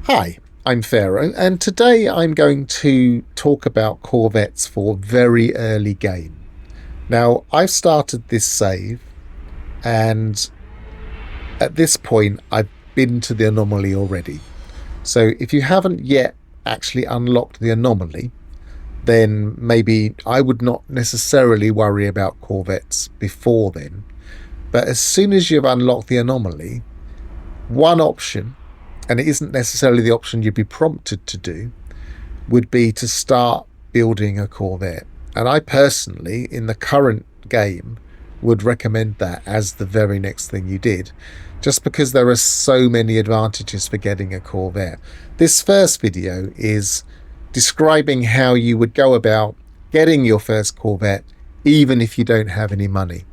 Hi, I'm Pharaoh, and today I'm going to talk about Corvettes for very early game. Now, I've started this save, and at this point, I've been to the Anomaly already. So if you haven't yet actually unlocked the Anomaly, then maybe I would not necessarily worry about Corvettes before then. But as soon as you've unlocked the Anomaly, one option, and it isn't necessarily the option you'd be prompted to do, would be to start building a Corvette. And I personally, in the current game, would recommend that as the very next thing you did, just because there are so many advantages for getting a Corvette. This first video is describing how you would go about getting your first Corvette, even if you don't have any money.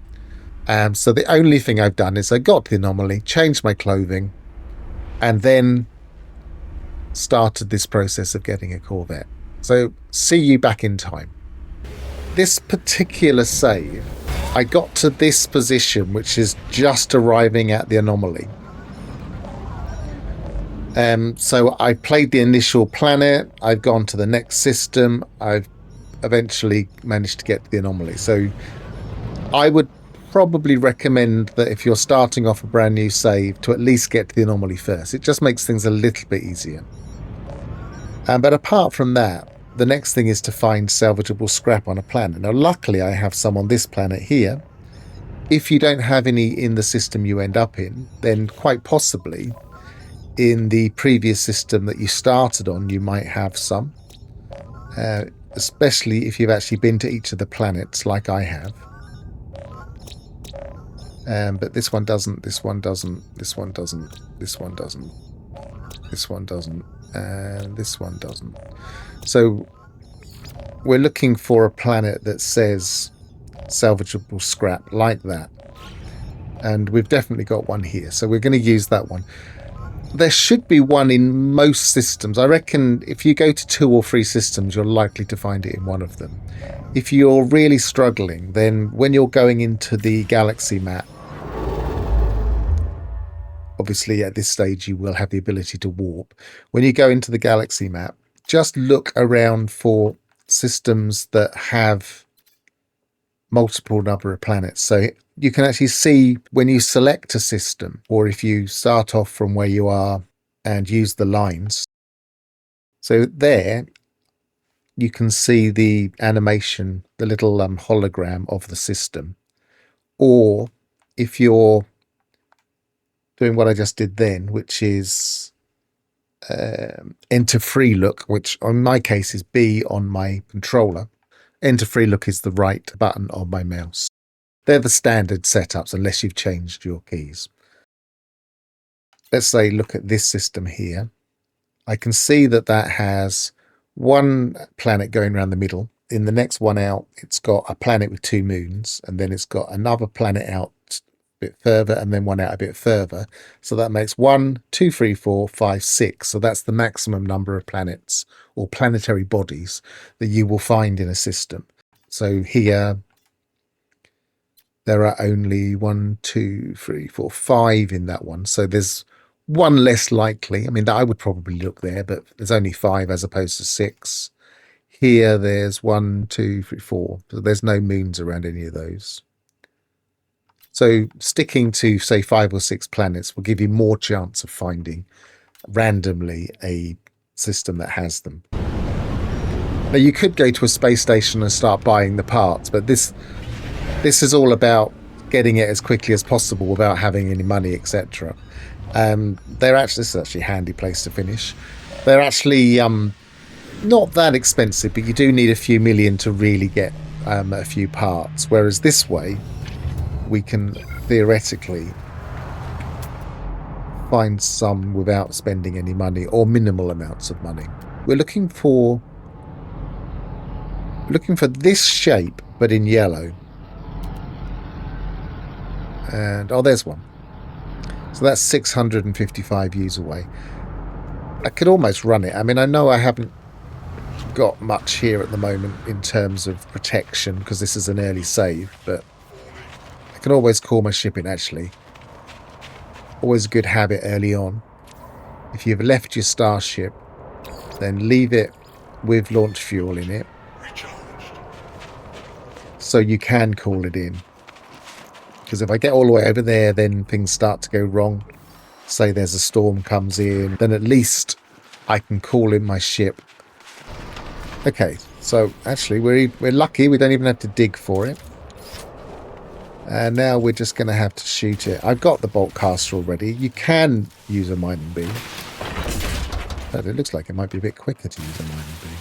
So the only thing I've done is I got the Anomaly, changed my clothing, and then started this process of getting a Corvette. So see you back in time. This particular save, I got to this position, which is just arriving at the Anomaly. So I played the initial planet, I've gone to the next system, I've eventually managed to get to the Anomaly. So I would probably recommend that if you're starting off a brand new save, to at least get to the Anomaly first. It just makes things a little bit easier. But apart from that, the next thing is to find salvageable scrap on a planet. Now, luckily, I have some on this planet here. If you don't have any in the system you end up in, then quite possibly in the previous system that you started on, you might have some. Especially if you've actually been to each of the planets like I have. But this one doesn't, this one doesn't, this one doesn't, this one doesn't, this one doesn't, and this one doesn't. So we're looking for a planet that says salvageable scrap like that. And we've definitely got one here. So we're going to use that one. There should be one in most systems. I reckon if you go to 2 or 3 systems, you're likely to find it in one of them. If you're really struggling, then when you're going into the galaxy map, obviously at this stage you will have the ability to warp. When you go into the galaxy map, just look around for systems that have multiple number of planets. So you can actually see when you select a system, or if you start off from where you are and use the lines. So there you can see the animation, the little hologram of the system. Or if you're doing what I just did then, which is enter free look, which in my case is B on my controller. Enter free look is the right button on my mouse. They're the standard setups unless you've changed your keys. Let's say look at this system here. I can see that that has one planet going around the middle. In the next one out, it's got a planet with 2 moons, and then it's got another planet out a bit further, and then one out a bit further. So that makes 1, 2, 3, 4, 5, 6. So that's the maximum number of planets or planetary bodies that you will find in a system. So here there are only 1, 2, 3, 4, 5 in that one. So there's one less likely. I mean, I would probably look there, but there's only 5 as opposed to 6. Here there's 1, 2, 3, 4. So there's no moons around any of those. So sticking to, say, 5 or 6 planets will give you more chance of finding randomly a system that has them. Now, you could go to a space station and start buying the parts, but this is all about getting it as quickly as possible without having any money, etc. This is actually a handy place to finish. They're actually not that expensive, but you do need a few million to really get a few parts. Whereas this way, we can theoretically find some without spending any money or minimal amounts of money. We're looking for this shape, but in yellow. And oh, there's one. So that's 655 views away. I could almost run it. I mean, I know I haven't got much here at the moment in terms of protection because this is an early save, but I can always call my ship in, actually. Always a good habit early on. if you've left your starship, then leave it with launch fuel in it, so you can call it in. Because if I get all the way over there, then things start to go wrong. Say there's a storm comes in, then at least I can call in my ship. Okay, so actually we're lucky. We don't even have to dig for it. And now we're just going to have to shoot it. I've got the bolt caster already. You can use a mining beam. But it looks like it might be a bit quicker to use a mining beam.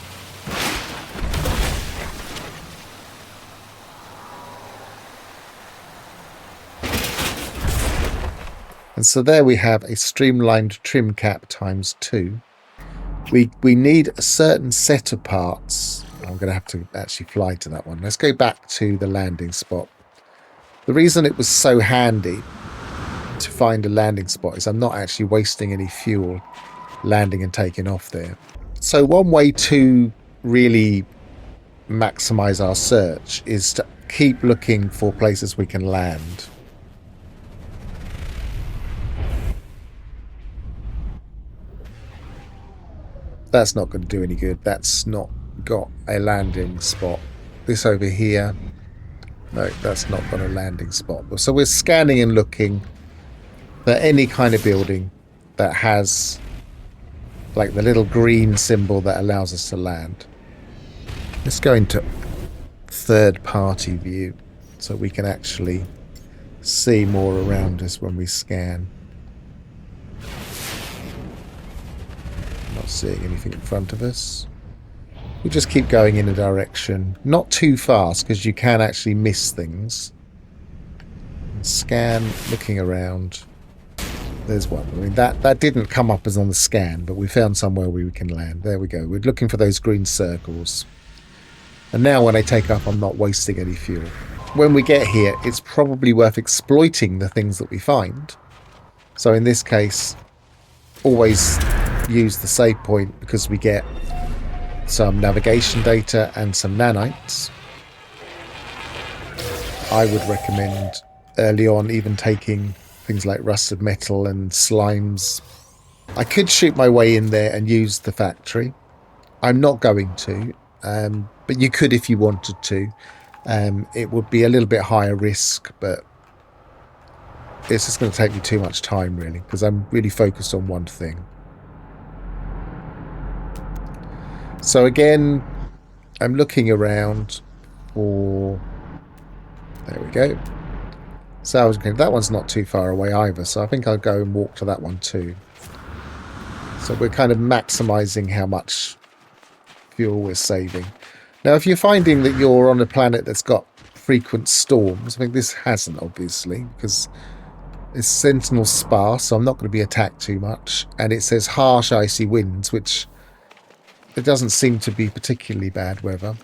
And so there we have a streamlined trim cap ×2. We need a certain set of parts. I'm going to have to actually fly to that one. Let's go back to the landing spot. The reason it was so handy to find a landing spot is I'm not actually wasting any fuel landing and taking off there. So one way to really maximize our search is to keep looking for places we can land. That's not going to do any good. That's not got a landing spot. This over here, no, that's not got a landing spot. So we're scanning and looking for any kind of building that has like the little green symbol that allows us to land. Let's go into third party view so we can actually see more around us when we scan. Not seeing anything in front of us. We just keep going in a direction, not too fast because you can actually miss things. Scan, looking around. There's one. I mean, that didn't come up as on the scan, but we found somewhere we can land. There we go. We're looking for those green circles. And now when I take off, I'm not wasting any fuel. When we get here, it's probably worth exploiting the things that we find. So in this case, always use the save point because we get some navigation data and some nanites. I would recommend early on even taking things like rusted metal and slimes. I could shoot my way in there and use the factory. I'm not going to, but you could if you wanted to. It would be a little bit higher risk, but it's just going to take me too much time really because I'm really focused on one thing. So again, I'm looking around for... There we go. So I was going, that one's not too far away either, so I think I'll go and walk to that one too. So we're kind of maximizing how much fuel we're saving. Now, if you're finding that you're on a planet that's got frequent storms, I think this hasn't, obviously, because it's Sentinel sparse, so I'm not going to be attacked too much. And it says harsh icy winds, which it doesn't seem to be particularly bad weather.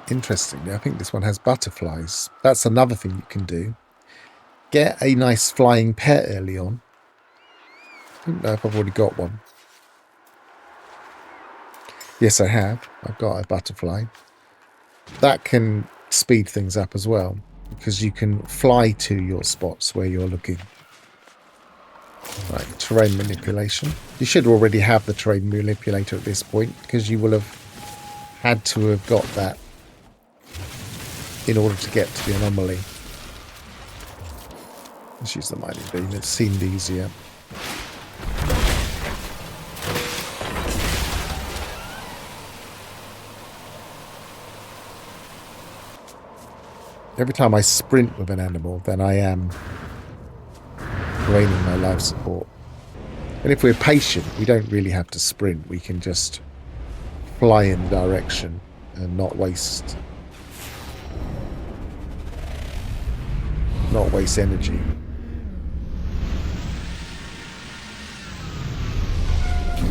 Interestingly, I think this one has butterflies. That's another thing you can do. Get a nice flying pet early on. I don't know if I've already got one. Yes, I have. I've got a butterfly. That can speed things up as well, because you can fly to your spots where you're looking. Right, terrain manipulation. You should already have the terrain manipulator at this point, because you will have had to have got that in order to get to the anomaly. Let's use the mining beam. It seemed easier. Every time I sprint with an animal, then I am draining my life support. And if we're patient, we don't really have to sprint. We can just fly in the direction and not waste energy.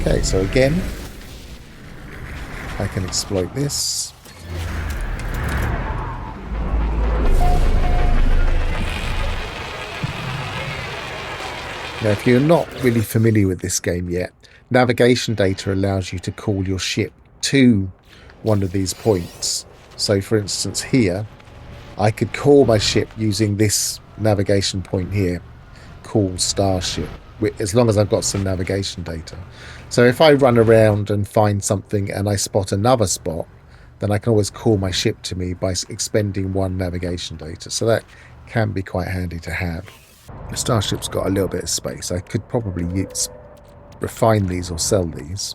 Okay, so again, I can exploit this. Now, if you're not really familiar with this game yet, navigation data allows you to call your ship to one of these points. So for instance here, I could call my ship using this navigation point here, call Starship, as long as I've got some navigation data. So if I run around and find something and I spot another spot, then I can always call my ship to me by expending one navigation data. So that can be quite handy to have. The Starship's got a little bit of space. I could probably refine these or sell these.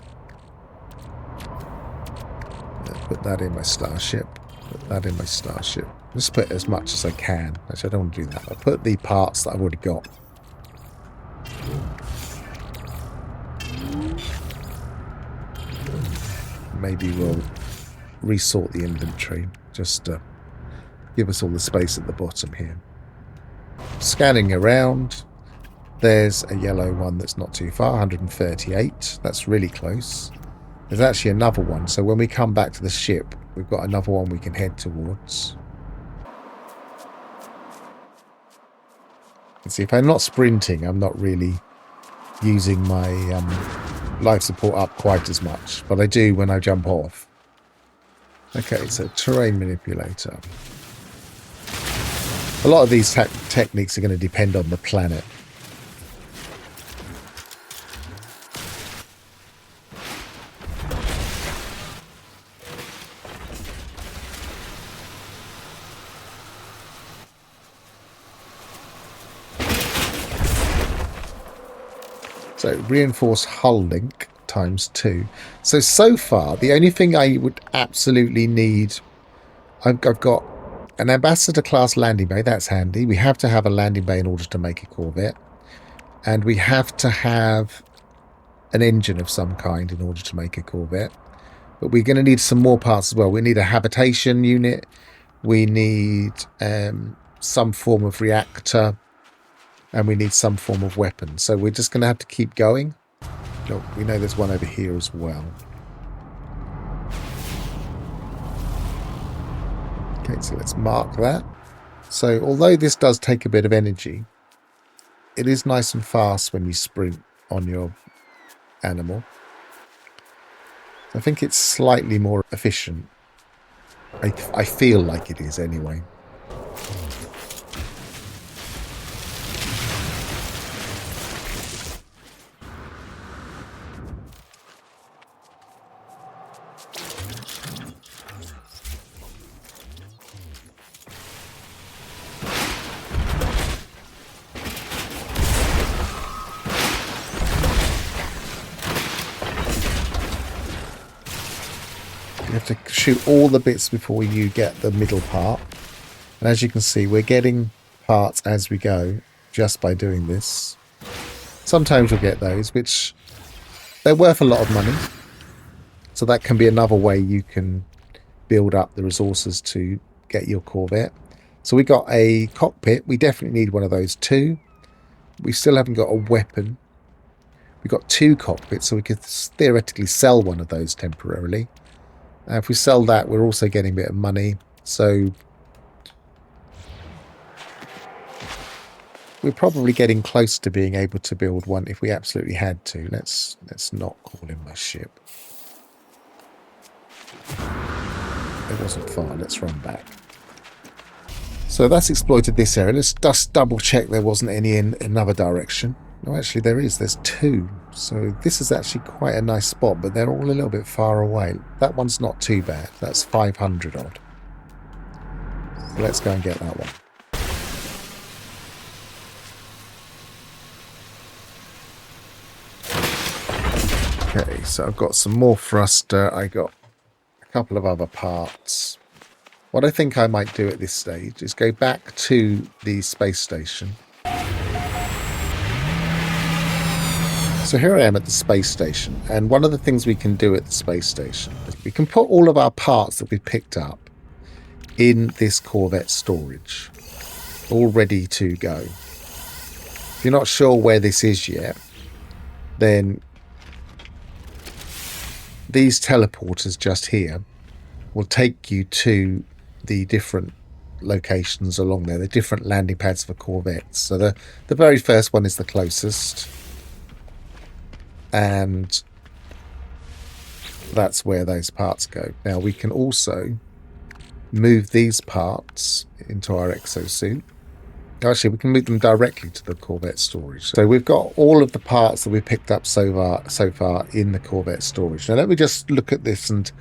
Put that in my Starship. Put that in my Starship. Just put as much as I can. Actually, I don't want to do that. I'll put the parts that I've already got. Maybe we'll resort the inventory. Just give us all the space at the bottom here. Scanning around. There's a yellow one that's not too far. 138. That's really close. There's actually another one. So when we come back to the ship, we've got another one we can head towards. And see, if I'm not sprinting, I'm not really using my life support up quite as much. But I do when I jump off. Okay, so terrain manipulator. A lot of these techniques are going to depend on the planet. So reinforced hull link ×2. So far, the only thing I would absolutely need, I've got an ambassador class landing bay. That's handy. We have to have a landing bay in order to make a Corvette. And we have to have an engine of some kind in order to make a Corvette. But we're going to need some more parts as well. We need a habitation unit. We need some form of reactor. And we need some form of weapon. So we're just going to have to keep going. Look, we know there's one over here as well. Okay, so let's mark that. So although this does take a bit of energy, it is nice and fast when you sprint on your animal. I think it's slightly more efficient. I feel like it is anyway. You have to shoot all the bits before you get the middle part. And as you can see, we're getting parts as we go just by doing this. Sometimes we'll get those, which they're worth a lot of money. So that can be another way you can build up the resources to get your Corvette. So we got a cockpit. We definitely need one of those too. We still haven't got a weapon. We've got 2 cockpits, so we could theoretically sell one of those temporarily. If we sell that, we're also getting a bit of money. So we're probably getting close to being able to build one if we absolutely had to. Let's not call in my ship. It wasn't far. Let's run back. So that's exploited this area. Let's just double check there wasn't any in another direction. No, actually there is. There's 2. So this is actually quite a nice spot, but they're all a little bit far away. That one's not too bad. That's 500 odd. So let's go and get that one. Okay, so I've got some more thruster. I got a couple of other parts. What I think I might do at this stage is go back to the space station. So here I am at the space station, and one of the things we can do at the space station is we can put all of our parts that we've picked up in this Corvette storage, all ready to go. If you're not sure where this is yet, then these teleporters just here will take you to the different locations along there, the different landing pads for Corvettes. So the very first one is the closest. And that's where those parts go. Now we can also move these parts into our exosuit. Actually, we can move them directly to the Corvette storage. So we've got all of the parts that we picked up so far in the Corvette storage. Now let me just look at this, and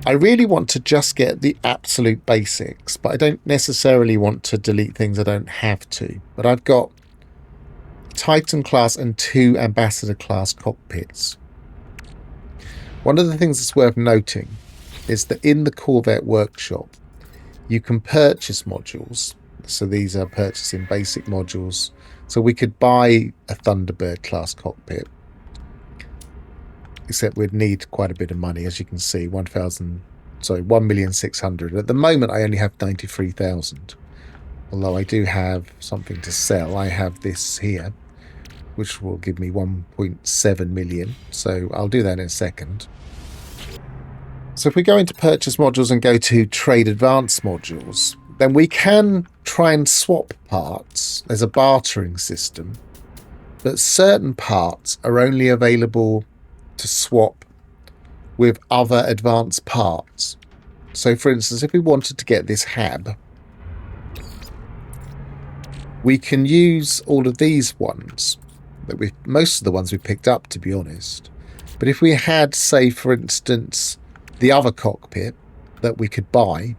I really want to just get the absolute basics, but I don't necessarily want to delete things I don't have to. But I've got Titan class and 2 Ambassador class cockpits. One of the things that's worth noting is that in the Corvette workshop, you can purchase modules. So these are purchasing basic modules. So we could buy a Thunderbird class cockpit, except we'd need quite a bit of money, as you can see, 1,600,000. At the moment, I only have 93,000. Although I do have something to sell. I have this here, which will give me 1.7 million. So I'll do that in a second. So if we go into purchase modules and go to trade advanced modules, then we can try and swap parts. There's a bartering system, but certain parts are only available to swap with other advanced parts. So for instance, if we wanted to get this hab, we can use all of these ones that most of the ones we picked up, to be honest. But if we had, say, for instance, the other cockpit that we could buy,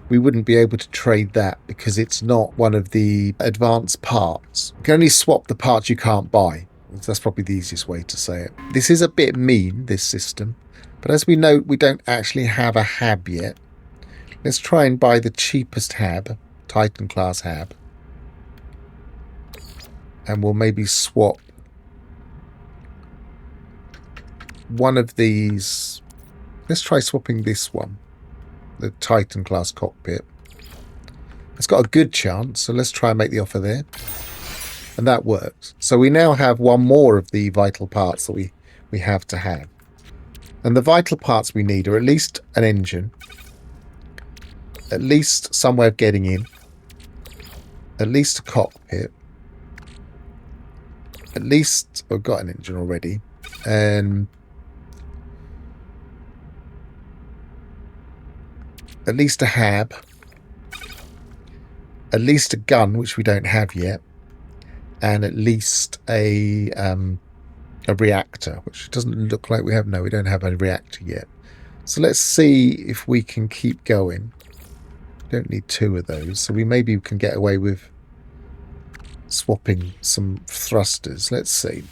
we wouldn't be able to trade that because it's not one of the advanced parts. You can only swap the parts you can't buy. That's probably the easiest way to say it. This is a bit mean, this system, but as we know, we don't actually have a hab yet. Let's try and buy the cheapest hab, Titan class hab, and we'll maybe swap one of these. Let's try swapping this one, the Titan class cockpit. It's got a good chance, so let's try and make the offer there. And that works. So we now have one more of the vital parts that we have to have. And the vital parts we need are at least an engine, at least some way of getting in, at least a cockpit, at least I've got an engine already, and at least a hab, at least a gun, which we don't have yet, and at least a reactor, which doesn't look like we have. No, we don't have a reactor yet. So let's see if we can keep going. Don't need 2 of those, so maybe we can get away with swapping some thrusters. Let's see.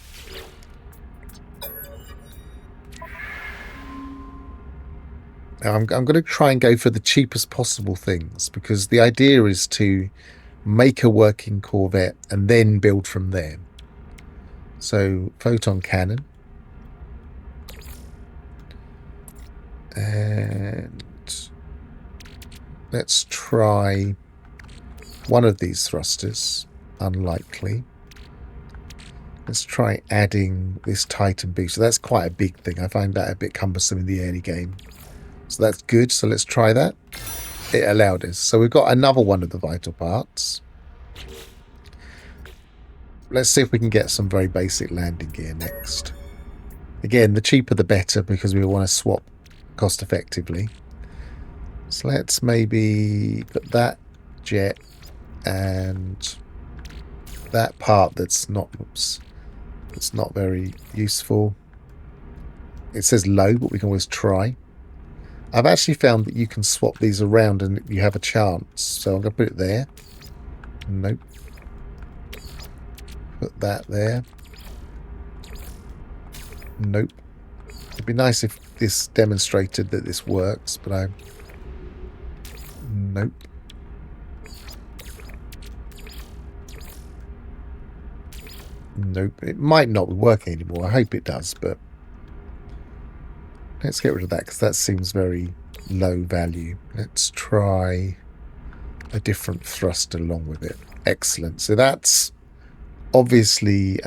Now I'm going to try and go for the cheapest possible things, because the idea is to make a working Corvette and then build from there. So photon cannon, and let's try one of these thrusters. Unlikely. Let's try adding this Titan boost. So that's quite a big thing. I find that a bit cumbersome in the early game. So that's good. So let's try that. It allowed us. So we've got another one of the vital parts. Let's see if we can get some very basic landing gear next. Again, the cheaper the better, because we want to swap cost effectively. So let's maybe put that jet and that part that's not, oops, it's not very useful. It says low, but we can always try. I've actually found that you can swap these around and you have a chance. So I'm going to put it there. Nope. Put that there. Nope. It'd be nice if this demonstrated that this works, but I... Nope. Nope. It might not be working anymore. I hope it does, but... Let's get rid of that, because that seems very low value. Let's try a different thruster along with it. Excellent. So that's obviously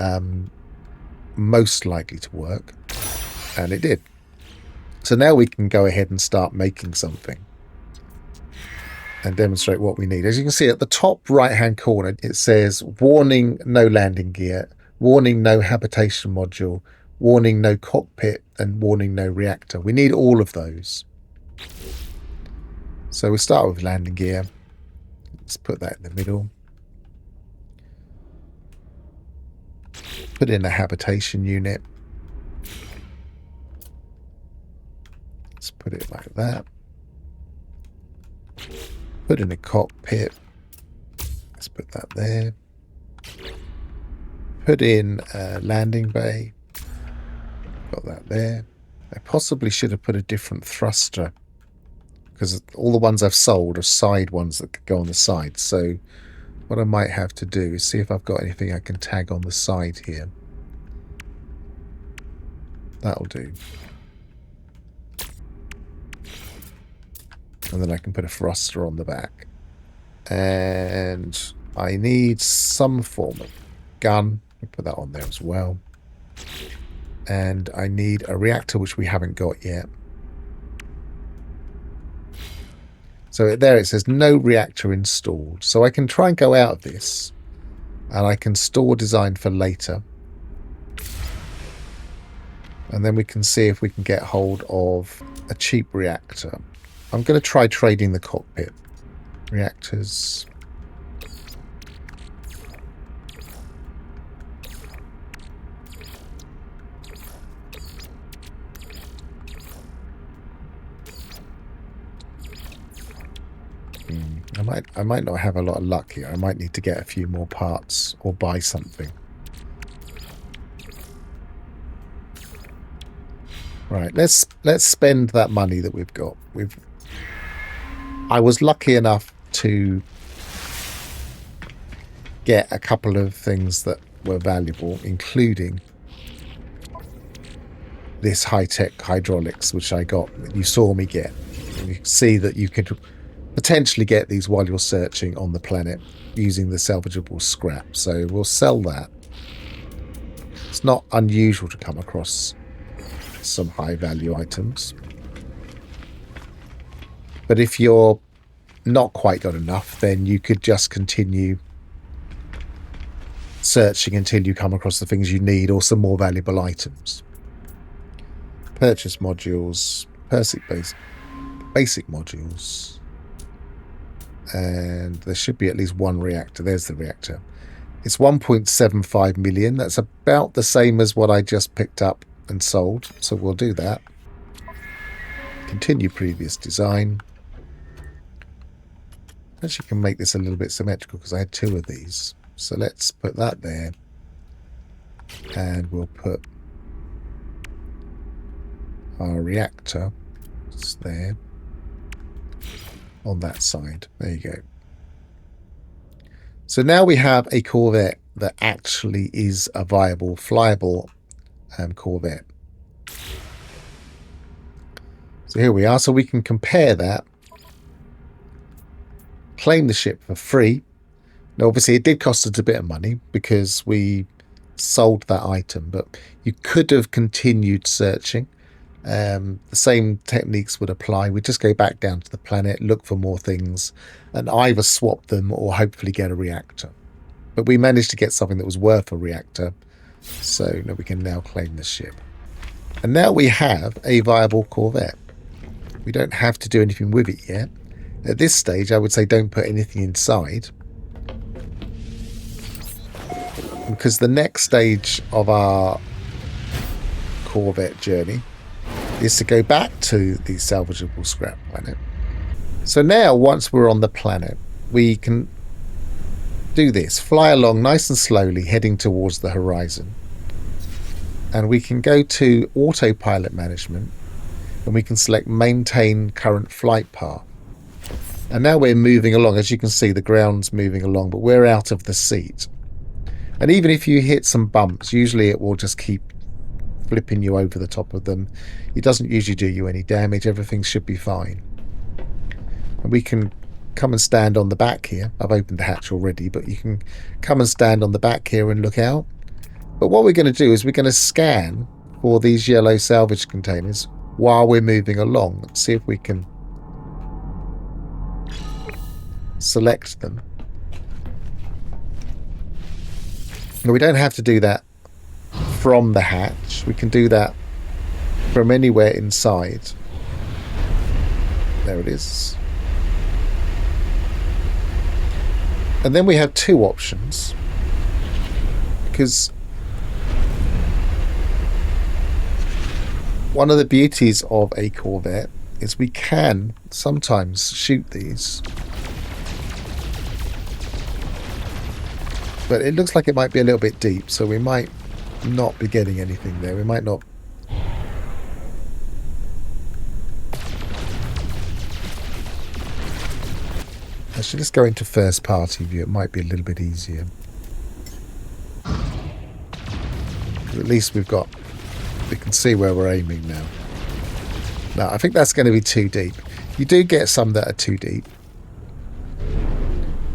most likely to work. And it did. So now we can go ahead and start making something and demonstrate what we need. As you can see at the top right-hand corner, it says, warning, no landing gear, warning, no habitation module, warning, no cockpit, and warning, no reactor. We need all of those. So we start with landing gear. Let's put that in the middle. Put in a habitation unit. Let's put it like that. Put in a cockpit. Let's put that there. Put in a landing bay. Got that there. I possibly should have put a different thruster, because all the ones I've sold are side ones that could go on the side. So what I might have to do is see if I've got anything I can tag on the side here. That'll do. And then I can put a thruster on the back. And I need some form of gun. I'll put that on there as well. And I need a reactor, which we haven't got yet. So there it says no reactor installed. So I can try and go out of this. And I can store design for later. And then we can see if we can get hold of a cheap reactor. I'm going to try trading the cockpit. Reactors. I might not have a lot of luck here. I might need to get a few more parts or buy something. Right, let's spend that money that we've got. I was lucky enough to get a couple of things that were valuable, including this high-tech hydraulics, which I got. You saw me get. And you can see that you could potentially get these while you're searching on the planet using the salvageable scrap. So we'll sell that. It's not unusual to come across some high-value items. But if you're not quite got enough, then you could just continue searching until you come across the things you need or some more valuable items. Purchase modules, basic modules. And there should be at least one reactor. There's the reactor. It's 1.75 million. That's about the same as what I just picked up and sold. So we'll do that. Continue previous design. Actually can make this a little bit symmetrical because I had two of these. So let's put that there. And we'll put our reactor. It's there. On that side. There you go. So now we have a Corvette that actually is a viable, flyable Corvette. So here we are. So we can compare that. Claim the ship for free. Now obviously it did cost us a bit of money because we sold that item, but you could have continued searching. The same techniques would apply. We just go back down to the planet, look for more things, and either swap them or hopefully get a reactor. But we managed to get something that was worth a reactor, so we can now claim the ship. And now we have a viable Corvette. We don't have to do anything with it yet. At this stage, I would say don't put anything inside, because the next stage of our Corvette journey is to go back to the salvageable scrap planet. So now, once we're on the planet, we can do this. Fly along nice and slowly, heading towards the horizon. And we can go to autopilot management, and we can select maintain current flight path. And now we're moving along. As you can see, the ground's moving along, but we're out of the seat. And even if you hit some bumps, usually it will just keep flipping you over the top of them. It doesn't usually do you any damage. Everything should be fine. And we can come and stand on the back here. I've opened the hatch already, but you can come and stand on the back here and look out. But what we're going to do is we're going to scan for these yellow salvage containers while we're moving along. Let's see if we can select them. Now, we don't have to do that from the hatch. We can do that from anywhere inside. There it is. And then we have two options, because one of the beauties of a Corvette is we can sometimes shoot these. But it looks like it might be a little bit deep, so we might not be getting anything there. We might not. Actually, let's go into first party view. It might be a little bit easier. At least we can see where we're aiming now. Now, I think that's going to be too deep. You do get some that are too deep.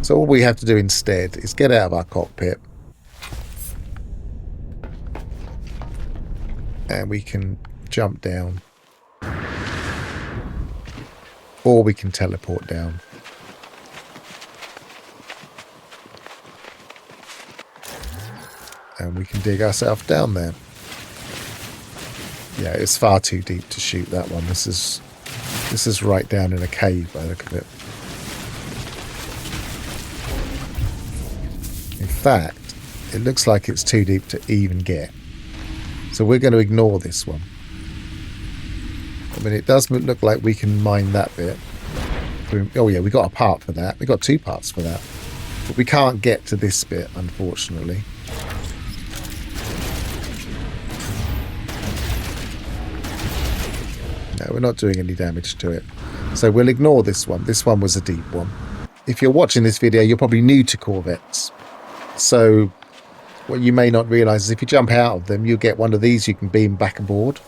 So all we have to do instead is get out of our cockpit. And we can jump down. Or we can teleport down. And we can dig ourselves down there. Yeah, it's far too deep to shoot that one. This is right down in a cave by the look of it. In fact, it looks like it's too deep to even get. So we're going to ignore this one. I mean, it does look like we can mine that bit. Oh yeah, we got a part for that. We got two parts for that. But we can't get to this bit, unfortunately. No, we're not doing any damage to it. So we'll ignore this one. This one was a deep one. If you're watching this video, you're probably new to Corvettes. So what you may not realise is if you jump out of them, you'll get one of these you can beam back aboard.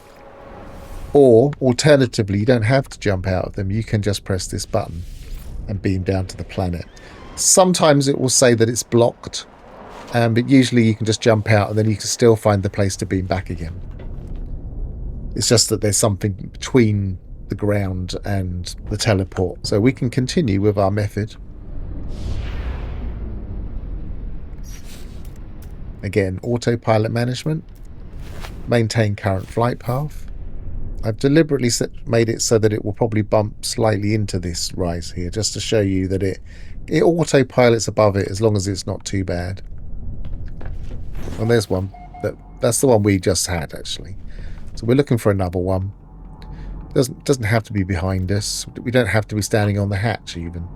Or, alternatively, you don't have to jump out of them. You can just press this button and beam down to the planet. Sometimes it will say that it's blocked, but usually you can just jump out and then you can still find the place to beam back again. It's just that there's something between the ground and the teleport. So we can continue with our method. Again, autopilot management. Maintain current flight path. I've deliberately made it so that it will probably bump slightly into this rise here, just to show you that it autopilots above it as long as it's not too bad. And there's one. That's the one we just had, actually. So we're looking for another one. Doesn't have to be behind us. We don't have to be standing on the hatch even.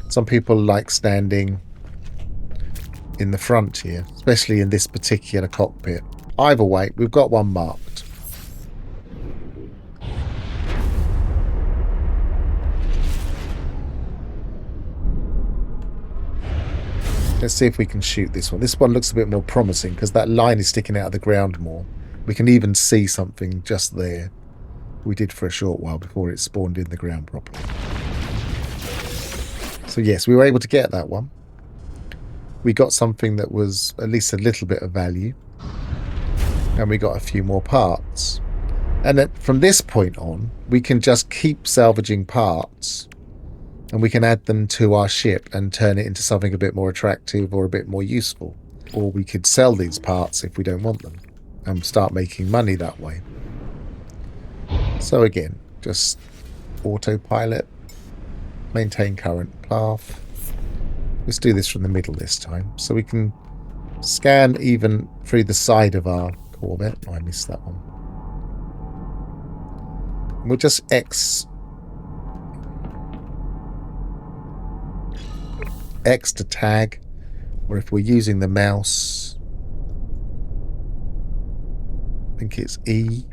Some people like standing in the front here, especially in this particular cockpit. Either way, we've got one marked. Let's see if we can shoot this one. This one looks a bit more promising because that line is sticking out of the ground more. We can even see something just there. We did for a short while before it spawned in the ground properly. So yes, we were able to get that one. We got something that was at least a little bit of value. And we got a few more parts. And then from this point on, we can just keep salvaging parts. And we can add them to our ship and turn it into something a bit more attractive or a bit more useful. Or we could sell these parts if we don't want them and start making money that way. So again, just autopilot, maintain current path. Let's do this from the middle this time. So we can scan even through the side of our Corvette. Oh, I missed that one. We'll just X to tag, or if we're using the mouse, I think it's E.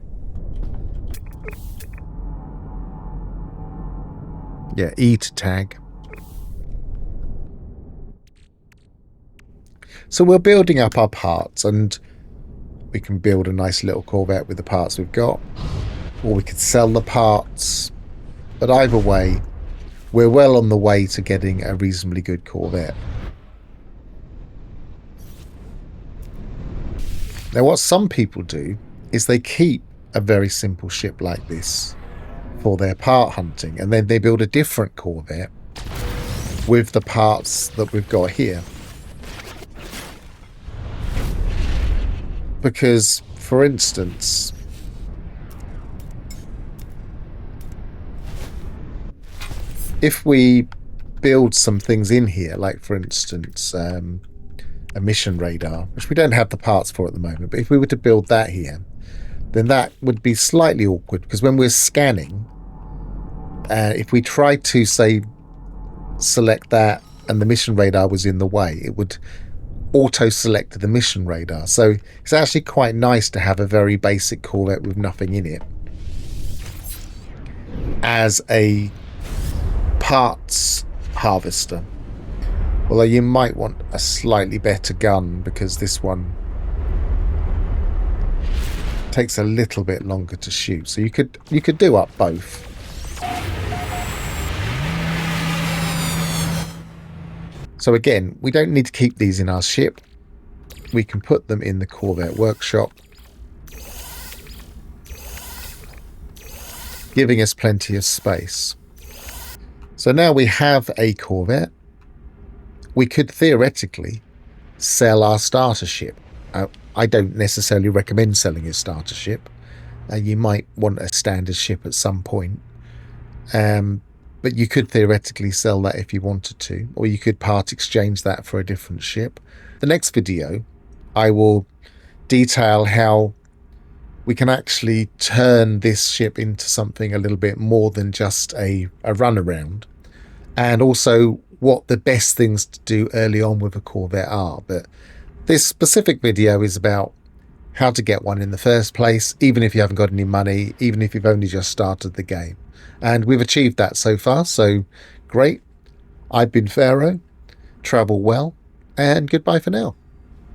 Yeah, E to tag. So we're building up our parts, and we can build a nice little Corvette with the parts we've got, or we could sell the parts. But either way, we're well on the way to getting a reasonably good Corvette. Now, what some people do is they keep a very simple ship like this for their part hunting, and then they build a different Corvette with the parts that we've got here. Because, for instance, if we build some things in here, like for instance a mission radar, which we don't have the parts for at the moment, but if we were to build that here, then that would be slightly awkward, because when we're scanning, if we tried to, say, select that and the mission radar was in the way, it would auto-select the mission radar. So it's actually quite nice to have a very basic Corvette with nothing in it as a parts harvester. Although you might want a slightly better gun, because this one takes a little bit longer to shoot. So you could do up both. So again, we don't need to keep these in our ship. We can put them in the Corvette workshop, giving us plenty of space. So now we have a Corvette. We could theoretically sell our starter ship. I don't necessarily recommend selling your starter ship. You might want a standard ship at some point. But you could theoretically sell that if you wanted to, or you could part exchange that for a different ship. The next video, I will detail how we can actually turn this ship into something a little bit more than just a runaround, and also what the best things to do early on with a Corvette are. But this specific video is about how to get one in the first place, even if you haven't got any money, even if you've only just started the game. And we've achieved that so far, so great. I've been Pharaoh. Travel well, and goodbye for now.